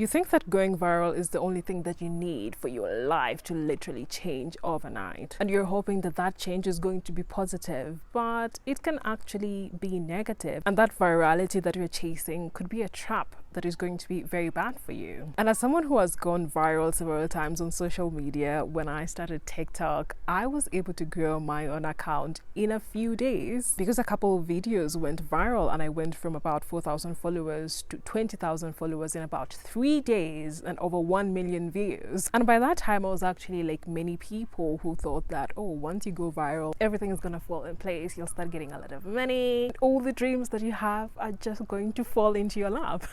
You think that going viral is the only thing that you need for your life to literally change overnight, and you're hoping that that change is going to be positive, but it can actually be negative, and that virality that you're chasing could be a trap that is going to be very bad for you. And as someone who has gone viral several times on social media, when I started TikTok, I was able to grow my own account in a few days because a couple of videos went viral, and I went from about 4,000 followers to 20,000 followers in about 3 days and over 1 million views. And by that time, I was actually like many people who thought that, oh, once you go viral, everything is gonna fall in place, you'll start getting a lot of money, all the dreams that you have are just going to fall into your lap.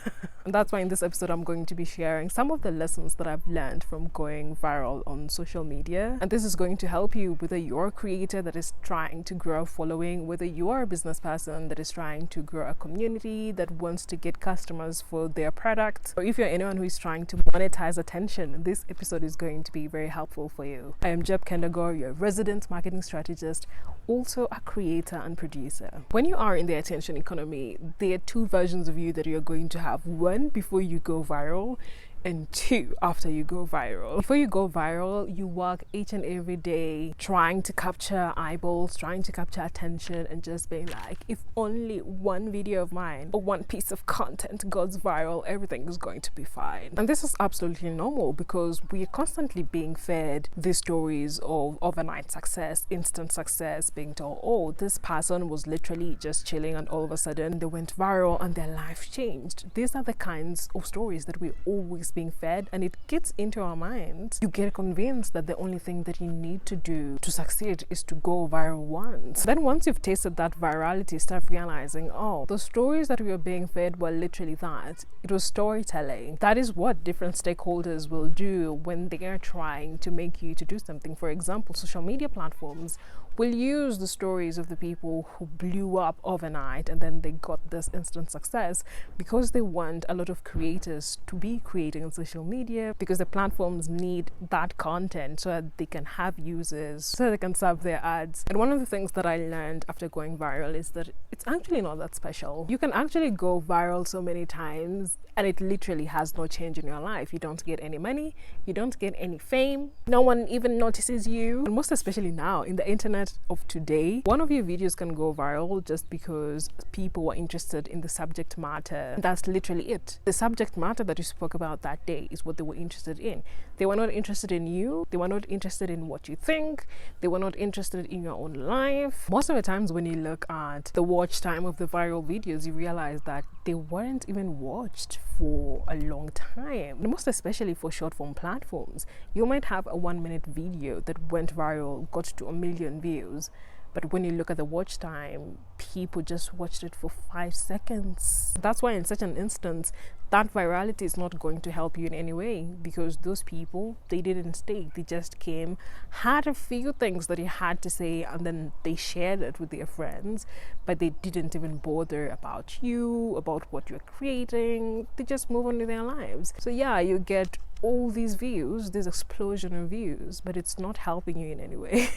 And that's why in this episode I'm going to be sharing some of the lessons that I've learned from going viral on social media. And this is going to help you whether you're a creator that is trying to grow a following, whether you are a business person that is trying to grow a community that wants to get customers for their product, or if you're anyone who is trying to monetize attention, this episode is going to be very helpful for you. I am Jeb Kendagor, your resident marketing strategist, also a creator and producer. When you are in the attention economy, there are two versions of you that you're going to have. One, before you go viral, and two, after you go viral. Before you go viral, you work each and every day trying to capture eyeballs, trying to capture attention, and just being like, if only one video of mine or one piece of content goes viral, everything is going to be fine. And this is absolutely normal because we are constantly being fed these stories of overnight success, instant success, being told, oh, this person was literally just chilling and all of a sudden they went viral and their life changed. These are the kinds of stories that we always being fed, and it gets into our minds. You get convinced that the only thing that you need to do to succeed is to go viral once. Then once you've tasted that virality, start realizing, oh, the stories that we were being fed were literally that. It was storytelling. That is what different stakeholders will do when they are trying to make you to do something. For example, social media platforms will use the stories of the people who blew up overnight and then they got this instant success because they want a lot of creators to be creating on social media, because the platforms need that content so that they can have users, so they can serve their ads. And one of the things that I learned after going viral is that it's actually not that special. You can actually go viral so many times and it literally has no change in your life. You don't get any money, you don't get any fame, no one even notices you. And most especially now in the internet of today, one of your videos can go viral just because people were interested in the subject matter. That's literally it. The subject matter that you spoke about that day is what they were interested in. They were not interested in you, they were not interested in what you think, they were not interested in your own life. Most of the times when you look at the watch time of the viral videos, you realize that they weren't even watched for a long time. And most especially for short form platforms, you might have a 1-minute video that went viral, got to 1 million views, but when you look at the watch time, people just watched it for 5 seconds. That's why in such an instance, that virality is not going to help you in any way, because those people, they didn't stay. They just came, had a few things that you had to say, and then they shared it with their friends, but they didn't even bother about you, about what you're creating. They just move on with their lives. So yeah, you get all these views, this explosion of views, but it's not helping you in any way.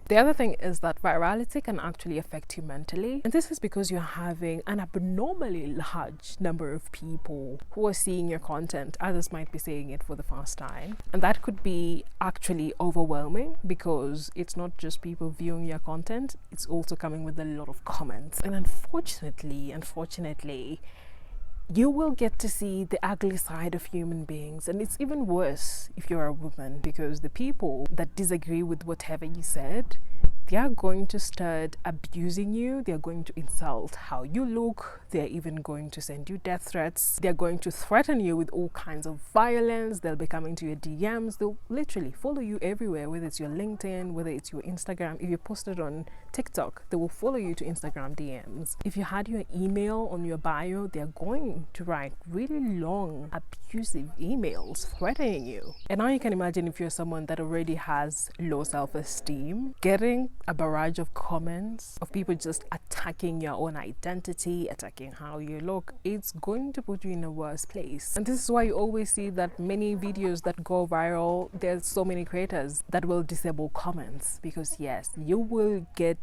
The other thing is that virality can actually affect you mentally, and this is because you're having an abnormally large number of people who are seeing your content. Others might be seeing it for the first time, and that could be actually overwhelming because it's not just people viewing your content, it's also coming with a lot of comments. And unfortunately, you will get to see the ugly side of human beings, and it's even worse if you're a woman, because the people that disagree with whatever you said, they are going to start abusing you. They are going to insult how you look. They're even going to send you death threats. They're going to threaten you with all kinds of violence. They'll be coming to your DMs. They'll literally follow you everywhere, whether it's your LinkedIn, whether it's your Instagram. If you posted on TikTok, they will follow you to Instagram DMs. If you had your email on your bio, they're going to write really long, abusive emails threatening you. And now you can imagine if you're someone that already has low self-esteem, getting a barrage of comments of people just attacking your own identity, attacking how you look, it's going to put you in a worse place. And this is why you always see that many videos that go viral, there's so many creators that will disable comments, because yes, you will get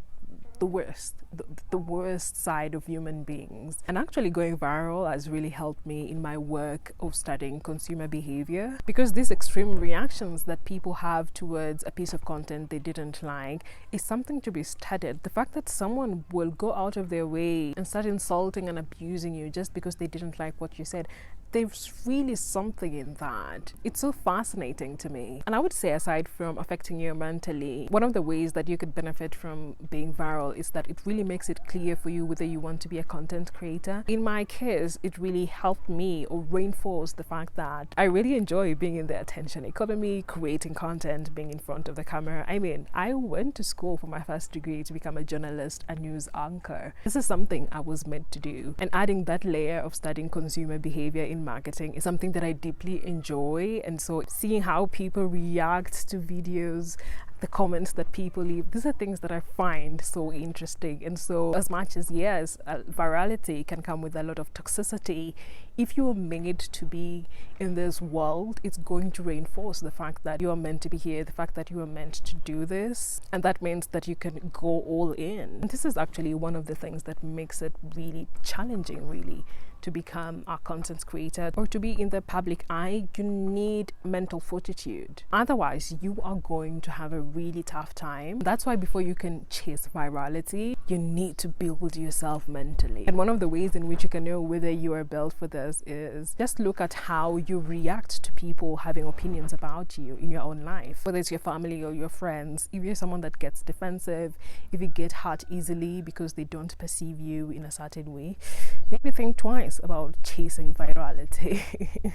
the worst side of human beings. And actually going viral has really helped me in my work of studying consumer behavior, because these extreme reactions that people have towards a piece of content they didn't like is something to be studied. The fact that someone will go out of their way and start insulting and abusing you just because they didn't like what you said, there's really something in that. It's so fascinating to me. And I would say, aside from affecting you mentally, one of the ways that you could benefit from being viral is that it really makes it clear for you whether you want to be a content creator. In my case, it really helped me or reinforced the fact that I really enjoy being in the attention economy, creating content, being in front of the camera. I mean, I went to school for my first degree to become a journalist, a news anchor. This is something I was meant to do. And adding that layer of studying consumer behavior in marketing is something that I deeply enjoy. And so seeing how people react to videos, the comments that people leave, these are things that I find so interesting. And so as much as yes, virality can come with a lot of toxicity, if you are made to be in this world, it's going to reinforce the fact that you are meant to be here, the fact that you are meant to do this, and that means that you can go all in. And this is actually one of the things that makes it really challenging, really, to become a content creator or to be in the public eye. You need mental fortitude. Otherwise, you are going to have a really tough time. That's why before you can chase virality, you need to build yourself mentally. And one of the ways in which you can know whether you are built for this is just look at how you react to people having opinions about you in your own life, whether it's your family or your friends. If you're someone that gets defensive, if you get hurt easily because they don't perceive you in a certain way, maybe think twice about chasing virality.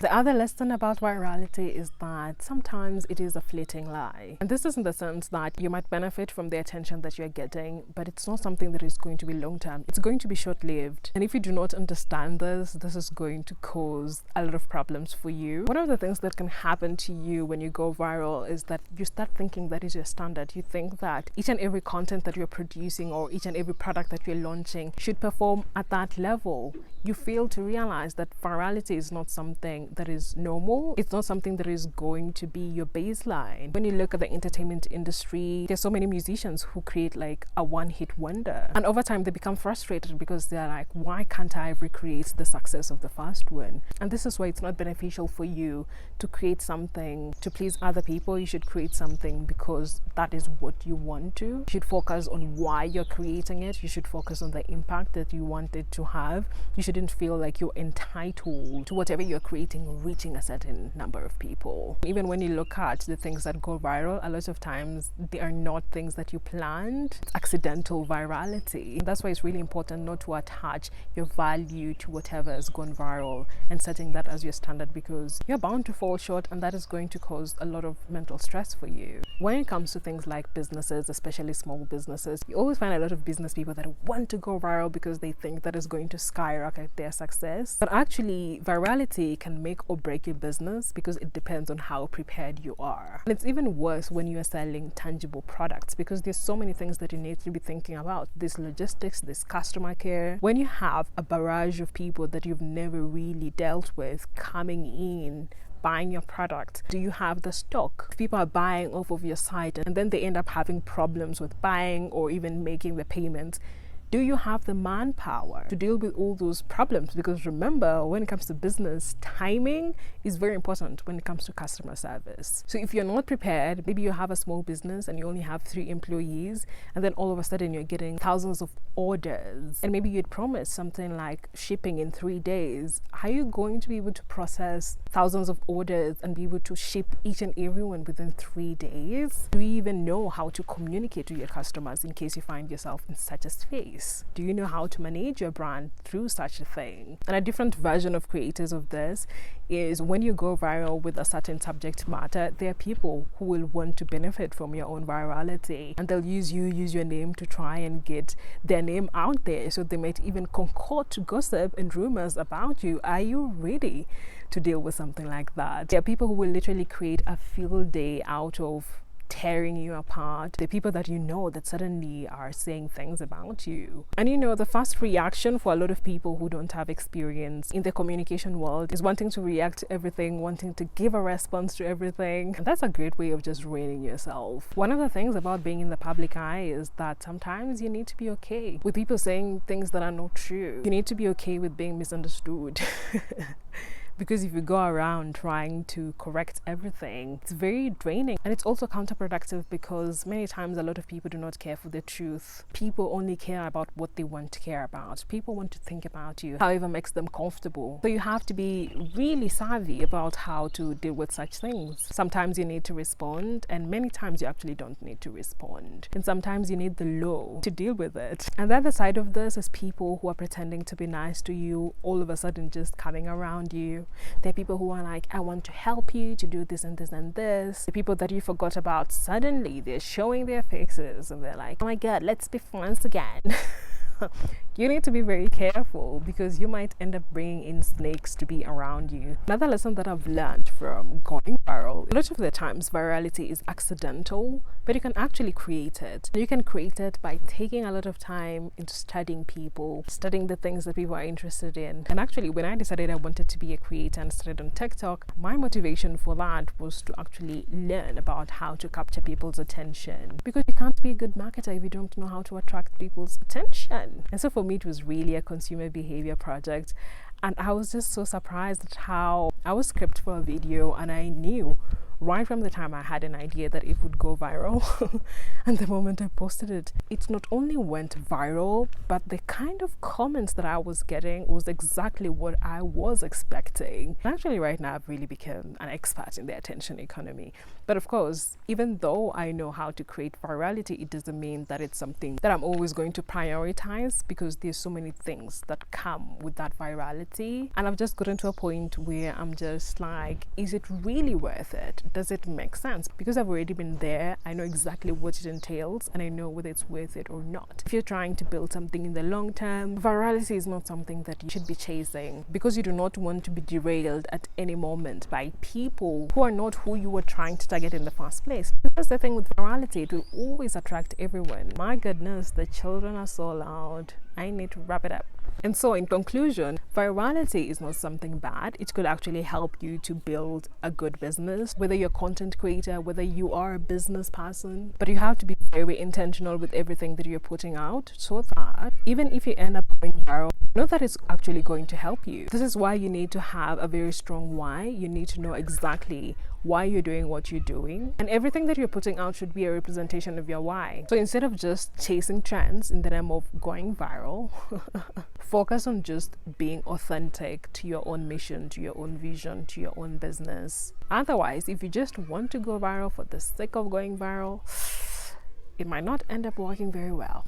The other lesson about virality is that sometimes it is a fleeting lie. And this is in the sense that you might benefit from the attention that you're getting, but it's not something that is going to be long term. It's going to be short-lived. And if you do not understand this, this is going to cause a lot of problems for you. One of the things that can happen to you when you go viral is that you start thinking that is your standard. You think that each and every content that you're producing or each and every product that you're launching should perform at that level. You fail to realize that virality is not something that is normal. It's not something that is going to be your baseline. When you look at the entertainment industry, there's so many musicians who create like a one-hit wonder. And over time, they become frustrated because they're like, why can't I recreate the success of the first one? And this is why it's not beneficial for you to create something to please other people. You should create something because that is what you want to. You should focus on why you're creating it. You should focus on the impact that you want it to have. You shouldn't feel like you're entitled to whatever you're creating reaching a certain number of people. Even when you look at the things that go viral, a lot of times they are not things that you planned. It's accidental virality. And that's why it's really important not to attach your value to whatever has gone viral and setting that as your standard, because you're bound to fall short, and that is going to cause a lot of mental stress for you. When it comes to things like businesses, especially small businesses, you always find a lot of business people that want to go viral because they think that is going to skyrocket their success. But actually, virality can make or break your business because it depends on how prepared you are. And it's even worse when you are selling tangible products, because there's so many things that you need to be thinking about. This logistics, this customer care. When you have a barrage of people that you've never really dealt with coming in, buying your product, do you have the stock? If people are buying off of your site and then they end up having problems with buying or even making the payments, do you have the manpower to deal with all those problems? Because remember, when it comes to business, timing is very important when it comes to customer service. So if you're not prepared, maybe you have a small business and you only have 3 employees, and then all of a sudden you're getting thousands of orders, and maybe you'd promise something like shipping in 3 days. Are you going to be able to process thousands of orders and be able to ship each and every one within 3 days? Do you even know how to communicate to your customers in case you find yourself in such a space? Do you know how to manage your brand through such a thing? And a different version of creators of this is when you go viral with a certain subject matter, there are people who will want to benefit from your own virality, and they'll use your name to try and get their name out there. So they might even concoct gossip and rumors about you. Are you ready to deal with something like that? There are people who will literally create a field day out of tearing you apart, the people that you know that suddenly are saying things about you. And you know, the first reaction for a lot of people who don't have experience in the communication world is wanting to react to everything, wanting to give a response to everything. And that's a great way of just ruining yourself. One of the things about being in the public eye is that sometimes you need to be okay with people saying things that are not true. You need to be okay with being misunderstood. Because if you go around trying to correct everything, it's very draining, and it's also counterproductive because many times a lot of people do not care for the truth. People only care about what they want to care about. People want to think about you, however makes them comfortable. So you have to be really savvy about how to deal with such things. Sometimes you need to respond, and many times you actually don't need to respond. And sometimes you need the law to deal with it. And the other side of this is people who are pretending to be nice to you, all of a sudden just coming around you. There are people who are like, I want to help you to do this and this and this. The people that you forgot about, suddenly they're showing their faces and they're like, oh my God, let's be friends again. You need to be very careful because you might end up bringing in snakes to be around you. Another lesson that I've learned from going viral, a lot of the times virality is accidental, but you can actually create it. You can create it by taking a lot of time into studying people, studying the things that people are interested in. And actually, when I decided I wanted to be a creator and started on TikTok, my motivation for that was to actually learn about how to capture people's attention. Because you can't be a good marketer if you don't know how to attract people's attention. And so for me, it was really a consumer behavior project. And I was just so surprised at how I was scripted for a video, and I knew right from the time I had an idea that it would go viral. And the moment I posted it, it not only went viral, but the kind of comments that I was getting was exactly what I was expecting. Actually, right now, I've really become an expert in the attention economy. But of course, even though I know how to create virality, it doesn't mean that it's something that I'm always going to prioritize, because there's so many things that come with that virality. And I've just gotten to a point where I'm just like, is it really worth it? Does it make sense? Because I've already been there, I know exactly what it entails, and I know whether it's worth it or not. If you're trying to build something in the long term, virality is not something that you should be chasing, because you do not want to be derailed at any moment by people who are not who you were trying to target in the first place. Because the thing with virality, it will always attract everyone. My goodness, the children are so loud. I need to wrap it up. And so in conclusion, virality is not something bad. It could actually help you to build a good business, whether you're a content creator, whether you are a business person. But you have to be very intentional with everything that you're putting out, so that even if you end up going viral, know that it's actually going to help you. This is why you need to have a very strong why. You need to know exactly why you're doing what you're doing, and everything that you're putting out should be a representation of your why. So instead of just chasing trends in the name of going viral, focus on just being authentic to your own mission, to your own vision, to your own business. Otherwise, if you just want to go viral for the sake of going viral, it might not end up working very well.